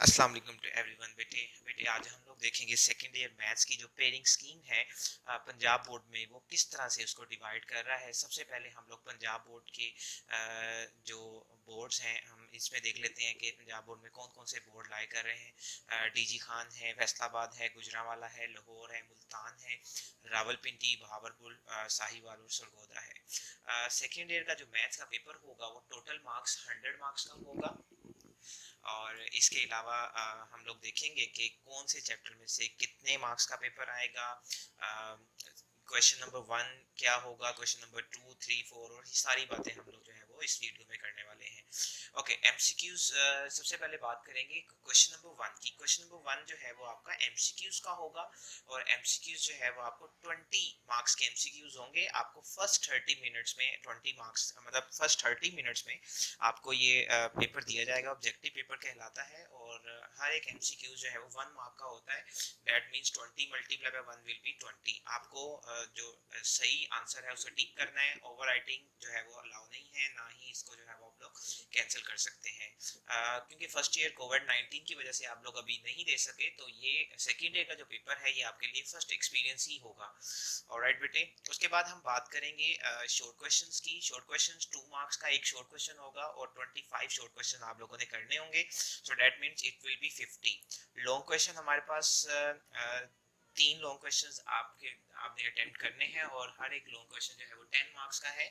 अस्सलाम वालेकुम to everyone. बेटे बेटे आज हम लोग देखेंगे सेकेंड ईयर मैथ्स की जो पेयरिंग स्कीम है पंजाब बोर्ड में वो किस तरह से उसको डिवाइड कर रहा है। सबसे पहले हम लोग पंजाब बोर्ड के जो बोर्ड्स हैं हम इसमें देख लेते हैं कि पंजाब बोर्ड में कौन कौन से बोर्ड लाए कर रहे हैं। डीजी खान है, फैसलाबाद है, गुजरांवाला है, लाहौर है, मुल्तान है, रावलपिंडी, बहावलपुर, साहिवाल और सरगोदा है। सेकेंड ईयर का जो मैथ्स का पेपर होगा वो टोटल मार्क्स 100 मार्क्स का होगा। और इसके अलावा हम लोग देखेंगे कि कौन से चैप्टर में से कितने मार्क्स का पेपर आएगा। क्वेश्चन नंबर 1 क्या होगा, क्वेश्चन नंबर 2, 3, 4 और ये सारी बातें हम लोग जो है वो इस वीडियो में करने वाले हैं। ओके, एमसीक्यूज सबसे पहले बात करेंगे क्वेश्चन नंबर 1 की। क्वेश्चन नंबर 1 जो है वो आपका एमसीक्यूज का होगा और एमसीक्यूज जो है वो आपको 20 मार्क्स के एमसीक्यूज होंगे। आपको फर्स्ट 30 मिनट्स में 20 मार्क्स मतलब फर्स्ट 30 मिनट्स में आपको ये पेपर दिया जाएगा। ऑब्जेक्टिव पेपर कहलाता है और हर एक एमसीक्यू जो है वो 1 मार्क का होता है। That means 20 multiply by 1 will be 20। आपको जो सही आंसर है उसे टिक करना है। ओवरराइटिंग जो है वो अलाउ नहीं है, ना ही इसको जो है वो आप लोग कैंसिल कर सकते हैं। क्योंकि फर्स्ट ईयर कोविड-19 की वजह से आप लोग अभी नहीं दे सके तो ये सेकेंड ईयर का जो पेपर है ये आपके लिए फर्स्ट एक्सपीरियंस ही होगा। ऑलराइट बेटे, उसके बाद हम बात करेंगे शॉर्ट क्वेश्चंस की। शॉर्ट क्वेश्चंस 2 मार्क्स का एक शॉर्ट क्वेश्चन होगा और 25 शॉर्ट क्वेश्चन आप लोगों ने करने होंगे। So that means it will be 50। Long question हमारे पास 3 लॉन्ग क्वेश्चंस आपने अटेम्प्ट करने हैं और हर एक लॉन्ग क्वेश्चन जो है वो 10 मार्क्स का है।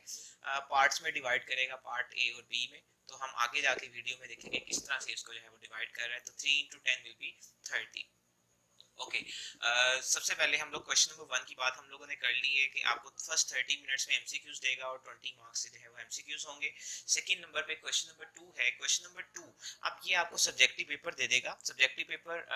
पार्ट्स में डिवाइड करेगा, पार्ट ए और बी में। तो हम आगे जाके वीडियो में देखेंगे किस तरह से इसको जो है वो डिवाइड कर रहा है। तो 3 into 10 विल बी 30। ओके, सबसे पहले हम लोग क्वेश्चन नंबर 1 की बात हम लोगों ने कर ली है कि आपको फर्स्ट 30 मिनट्स में एमसीक्यूज देगा और 20 मार्क्स से जो है वो एमसीक्यूज होंगे। सेकंड नंबर पे क्वेश्चन नंबर 2 है। क्वेश्चन नंबर 2 अब ये आपको सब्जेक्टिव पेपर दे देगा। Subjective paper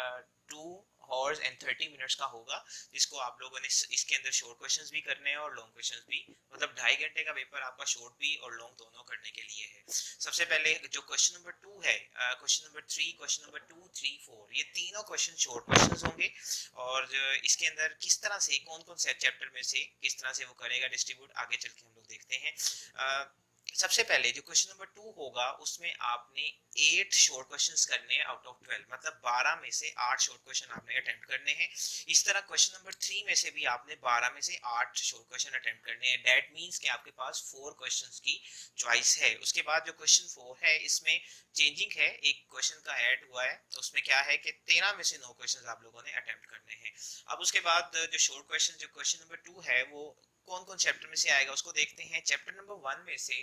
2 horse and 30 minutes का होगा, जिसको आप लोगों ने इसके अंदर शॉर्ट क्वेश्चंस भी करने हैं और लॉन्ग क्वेश्चंस भी। मतलब 2.5 घंटे का पेपर आपका शॉर्ट भी और लॉन्ग दोनों करने के लिए है। सबसे पहले जो क्वेश्चन नंबर 2 है, क्वेश्चन नंबर 3, क्वेश्चन नंबर 2, 3, 4 ये तीनों क्वेश्चन शॉर्ट क्वेश्चंस होंगे। और इसके अंदर किस तरह से कौन कौन से चैप्टर में से किस तरह से वो करेगा डिस्ट्रीब्यूट, आगे चल के हम लोग देखते हैं। सबसे पहले जो क्वेश्चन नंबर 2 होगा उसमें आपने 8 शॉर्ट क्वेश्चंस करने हैं आउट ऑफ 12, मतलब 12 में से 8 शॉर्ट क्वेश्चन आपने अटेम्प्ट करने हैं। इस तरह क्वेश्चन नंबर 3 में से भी आपने 12 में से 8 शॉर्ट क्वेश्चन अटेम्प्ट करने हैं। दैट मींस कि आपके पास 4 क्वेश्चंस की चॉइस है। उसके बाद जो क्वेश्चन 4 है इसमें चेंजिंग है, एक क्वेश्चन का ऐड हुआ है। तो उसमें क्या है कि 13 में से 9 क्वेश्चन आप लोगों ने अटेम्प्ट करने हैं। अब उसके बाद जो शॉर्ट क्वेश्चन जो क्वेश्चन नंबर 2 है वो कौन कौन चैप्टर में से आएगा उसको देखते हैं। चैप्टर नंबर 1 में से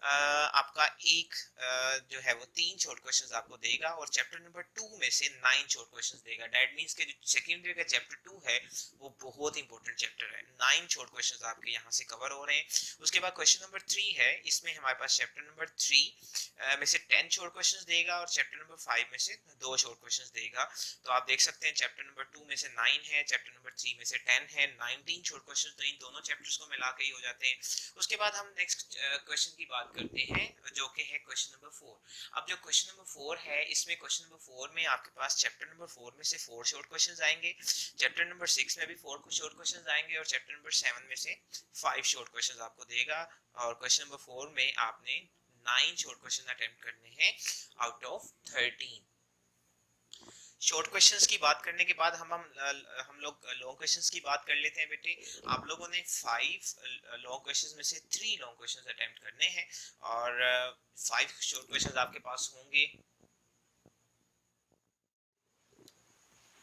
आपका एक जो है वो 3 शॉर्ट क्वेश्चंस आपको देगा और चैप्टर नंबर 2 में से 9 शॉर्ट क्वेश्चंस देगा। दैट मींस के जो सेकेंड ईयर का चैप्टर 2 है वो बहुत इंपॉर्टेंट चैप्टर है। 9 शॉर्ट क्वेश्चंस आपके यहाँ से कवर हो रहे हैं। उसके बाद क्वेश्चन नंबर 3 है, इसमें हमारे पास चैप्टर नंबर 3 में से 10 शॉर्ट क्वेश्चंस देगा और चैप्टर नंबर 5 में से 2 शॉर्ट क्वेश्चंस देगा। तो आप देख सकते हैं चैप्टर नंबर 2 में से 9 है, चैप्टर नंबर 3 में से 10 है, 19 शॉर्ट क्वेश्चंस तो इन दोनों चैप्टर्स को मिला के ही हो जाते हैं। उसके बाद हम नेक्स्ट क्वेश्चन की बात करते हैं जो कि है क्वेश्चन नंबर 4। अब जो क्वेश्चन नंबर 4 है इसमें क्वेश्चन नंबर 4 में आपके पास चैप्टर नंबर 4 में से 4 शॉर्ट क्वेश्चंस आएंगे, चैप्टर नंबर 6 में भी 4 शॉर्ट क्वेश्चंस आएंगे और चैप्टर नंबर 7 में से 5 शॉर्ट क्वेश्चंस आपको देगा। और क्वेश्चन नंबर 4 में आपने 9 शॉर्ट क्वेश्चन अटेम्प्ट करने हैं आउट ऑफ 13। शॉर्ट क्वेश्चंस की बात करने के बाद हम लोग लॉन्ग क्वेश्चंस की बात कर लेते हैं बेटे। आप लोगों ने 5 लॉन्ग क्वेश्चंस में से 3 लॉन्ग क्वेश्चंस अटेम्प्ट करने हैं और 5 शॉर्ट क्वेश्चंस आपके पास होंगे।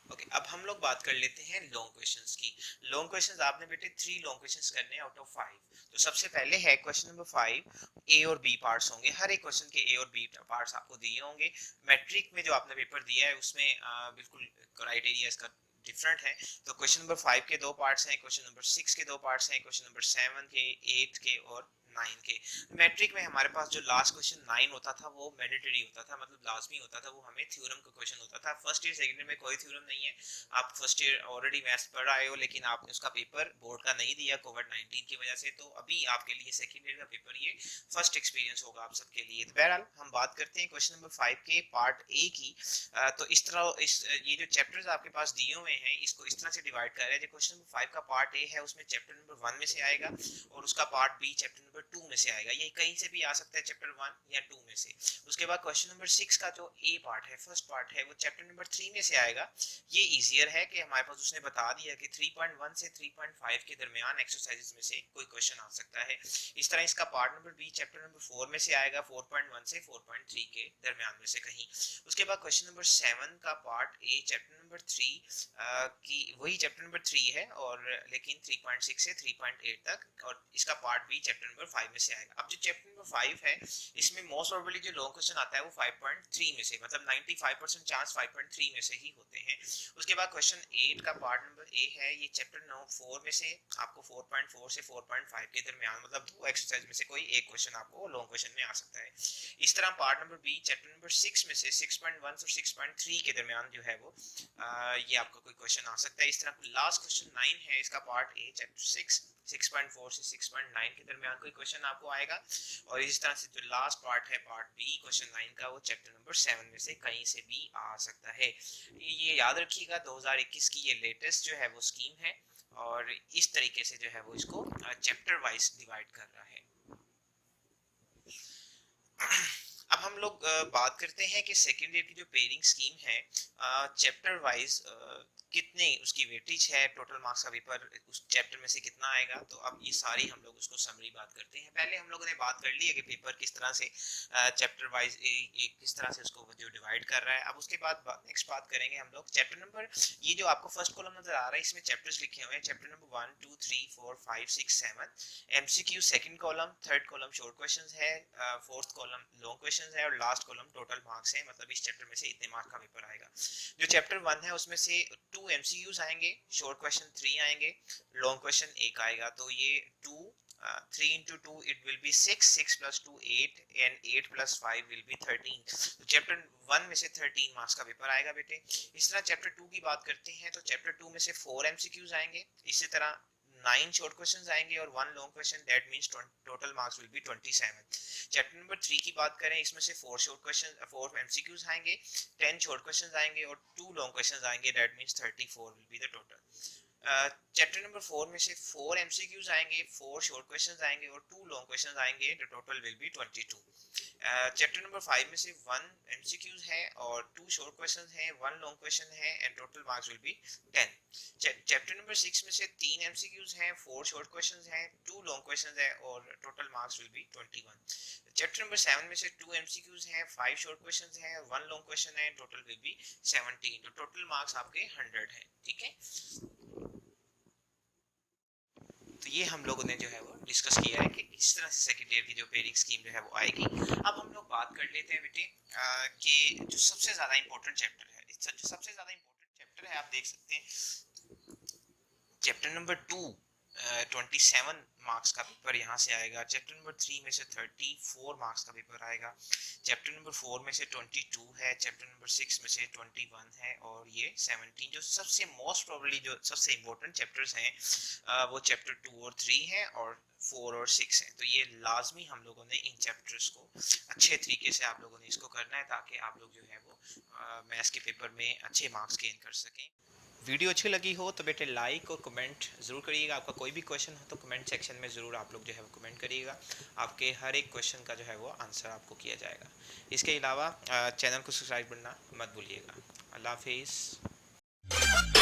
ओके, अब हम लोग बात कर लेते हैं लॉन्ग क्वेश्चंस की। लॉन्ग क्वेश्चंस आपने बेटे 3 लॉन्ग क्वेश्चंस करने हैं आउट ऑफ 5। तो सबसे पहले है क्वेश्चन नंबर 5, ए और बी पार्ट्स होंगे। हर एक क्वेश्चन के ए और बी पार्ट्स आपको दिए होंगे। मैट्रिक में जो आपने पेपर दिया है उसमें बिल्कुल क्राइटेरिया इसका डिफरेंट है। तो क्वेश्चन नंबर 5 के 2 पार्ट्स हैं, क्वेश्चन नंबर 6 के 2 पार्ट्स हैं, क्वेश्चन नंबर 7 के, 8 के और 9 के। मैट्रिक में हमारे पास जो लास्ट क्वेश्चन 9 होता था वो मैंडेटरी होता था, मतलब लाजमी होता था, वो हमें थ्योरम का क्वेश्चन होता था। फर्स्ट ईयर सेकंड ईयर में कोई थ्योरम नहीं है। आप फर्स्ट ईयर ऑलरेडी मैथ्स पढ़ आए हो लेकिन आपने उसका पेपर बोर्ड का नहीं दिया कोविड-19 की वजह से, तो अभी आपके लिए सेकंड ईयर का पेपर ये फर्स्ट एक्सपीरियंस होगा आप सबके लिए। तो बहरहाल हम बात करते हैं क्वेश्चन नंबर 5 के पार्ट ए की। तो इस तरह ये जो चैप्टर्स आपके पास दिए हुए हैं इसको इस तरह से डिवाइड कर रहे हैं। जो क्वेश्चन नंबर 5 का पार्ट ए है उसमें चैप्टर नंबर 1 में से आएगा और उसका part B chapter number number 2 में से आएगा, ये कहीं से भी आ सकता है चैप्टर 1 या 2 में से। उसके बाद क्वेश्चन नंबर 6 का जो ए पार्ट है, फर्स्ट पार्ट है, वो चैप्टर नंबर 3 में से आएगा। ये इजियर है कि हमारे पास उसने बता दिया कि 3.1 से 3.5 के दरमियान एक्सरसाइजेस में से कोई क्वेश्चन आ सकता है। इस तरह इसका part number B chapter number 4 में से आएगा, 4.1 से 4.3 के दरमियान में से कहीं। उसके बाद क्वेश्चन नंबर 7 का पार्ट ए चैप्टर नंबर 3 की वही चैप्टर नंबर 3 है, और लेकिन 3.6 से 3.8 तक, और इसका पार्ट बी चैप्टर नंबर 5 में से आएगा। अब जो चैप्टर नंबर 5 है, इसमें मोस्ट प्रोबेबली जो लॉन्ग क्वेश्चन आता है वो 5.3 में से, मतलब 95% चांस 5.3 में से ही होते हैं। उसके बाद क्वेश्चन 8 का पार्ट नंबर ए है, ये चैप्टर 4 में से आपको 4.4 से 4.5 के दरमियान, मतलब दो एक्सरसाइज में से कोई एक क्वेश्चन आपको लॉन्ग क्वेश्चन में आ सकता है। इस तरह part number B chapter number 6 में से 6.1 और 6.3 के दरमियान जो है वो ये आपका कोई क्वेश्चन आ सकता है। इस तरह लास्ट क्वेश्चन 9 है, इसका पार्ट ए चैप्टर 6.4 से 6.9 के दरमियान कोई क्वेश्चन आपको आएगा। और इस तरह से जो लास्ट पार्ट है पार्ट बी क्वेश्चन 9 का, वो चैप्टर नंबर 7 में से कहीं से भी आ सकता है। ये याद रखिएगा 2021 की ये लेटेस्ट जो है वो स्कीम है, और इस तरीके से जो है वो इसको चैप्टर वाइज डिवाइड कर रहा है। अब हम लोग बात करते हैं कि सेकेंड ईयर की जो पेयरिंग स्कीम है, चैप्टर वाइज कितने उसकी वेटेज है, टोटल मार्क्स का पेपर उस चैप्टर में से कितना आएगा। तो अब ये सारी हम लोग उसको समरी बात करते हैं। पहले हम लोगों ने बात कर ली है कि पेपर किस तरह से चैप्टर वाइज किस तरह से उसको जो डिवाइड कर रहा है। अब उसके बाद नेक्स्ट बात करेंगे हम लोग चैप्टर नंबर, ये जो आपको फर्स्ट कॉलम नजर आ रहा है, इसमें चैप्टर्स लिखे हुए हैं, chapter number 1 2 3 4 5 6 7, MCQ second column, third column short questions है, फोर्थ कॉलम लॉन्ग क्वेश्चंस है, और लास्ट कॉलम टोटल मार्क्स है, मतलब इस चैप्टर में से इतने मार्क्स का पेपर आएगा। जो चैप्टर 1 है उसमें से 2 एमसीक्यूज आएंगे, शॉर्ट क्वेश्चन 3 आएंगे, लॉन्ग क्वेश्चन 1 आएगा। तो ये 2 3 into 2 it will be 6, 6 plus 2 8, and 8 plus 5 will be 13। तो चैप्टर 1 में से 13 मार्क्स का पेपर आएगा बेटे। इस तरह चैप्टर 2 की बात करते हैं, तो चैप्टर 2 में से 4 एमसीक्यूज आएंगे, इसी तरह 9 शॉर्ट क्वेश्चंस आएंगे और 1 long question, that means total marks will be 27। Chapter number 3 की बात करें, इसमें से 4 शॉर्ट क्वेश्चन 4 एमसीक्यूज आएंगे, 10 शॉर्ट क्वेश्चंस आएंगे और 2 लॉन्ग क्वेश्चंस आएंगे, that means 34 will be the total. Chapter number 4 में से 4 एमसीक्यूज आएंगे, 4 शॉर्ट क्वेश्चंस आएंगे और 2 लॉन्ग क्वेश्चंस आएंगे, the total will be 22। Chapter number 5 में से 1 एमसीक्यूज है और 2 शॉर्ट क्वेश्चंस हैं, 1 लॉन्ग क्वेश्चन है, and total marks will be 10। Chapter number 6 में से 3 एमसीक्यूज हैं, 4 शॉर्ट क्वेश्चंस हैं, 2 लॉन्ग क्वेश्चंस हैं, और total marks will be 21। Chapter number 7 में से 2 एमसीक्यूज हैं, 5 शॉर्ट क्वेश्चंस हैं, 1 लॉन्ग क्वेश्चन है, टोटल विल बी 17। तो टोटल मार्क्स आपके 100 हैं, ठीक है। तो ये हम लोगों ने जो है वो डिस्कस किया है कि इस तरह से सेकेंड ईयर की जो पेयरिंग स्कीम जो है वो आएगी। अब हम लोग बात कर लेते हैं बेटे कि जो सबसे ज्यादा इंपॉर्टेंट चैप्टर है, जो सबसे ज्यादा इंपॉर्टेंट चैप्टर है, आप देख सकते हैं चैप्टर नंबर 2 27 मार्क्स का पेपर यहाँ से आएगा। चैप्टर नंबर 3 में से 34 मार्क्स का पेपर आएगा। चैप्टर नंबर 4 में से 22 है, चैप्टर नंबर 6 में से 21 है, और ये 17। जो सबसे मोस्ट प्रोबेबली जो सबसे इम्पोर्टेंट चैप्टर्स हैं वो चैप्टर 2 और 3 है, और 4 और 6 है। तो ये लाजमी हम लोगों ने इन चैप्टर्स को अच्छे तरीके से आप लोगों ने इसको करना है, ताकि आप लोग जो है वो मैथ्स के पेपर में अच्छे मार्क्स गेन कर सकें। वीडियो अच्छी लगी हो तो बेटे लाइक और कमेंट ज़रूर करिएगा। आपका कोई भी क्वेश्चन हो तो कमेंट सेक्शन में ज़रूर आप लोग जो है वो कमेंट करिएगा। आपके हर एक क्वेश्चन का जो है वो आंसर आपको किया जाएगा। इसके अलावा चैनल को सब्सक्राइब करना मत भूलिएगा। अल्लाह हाफिज़।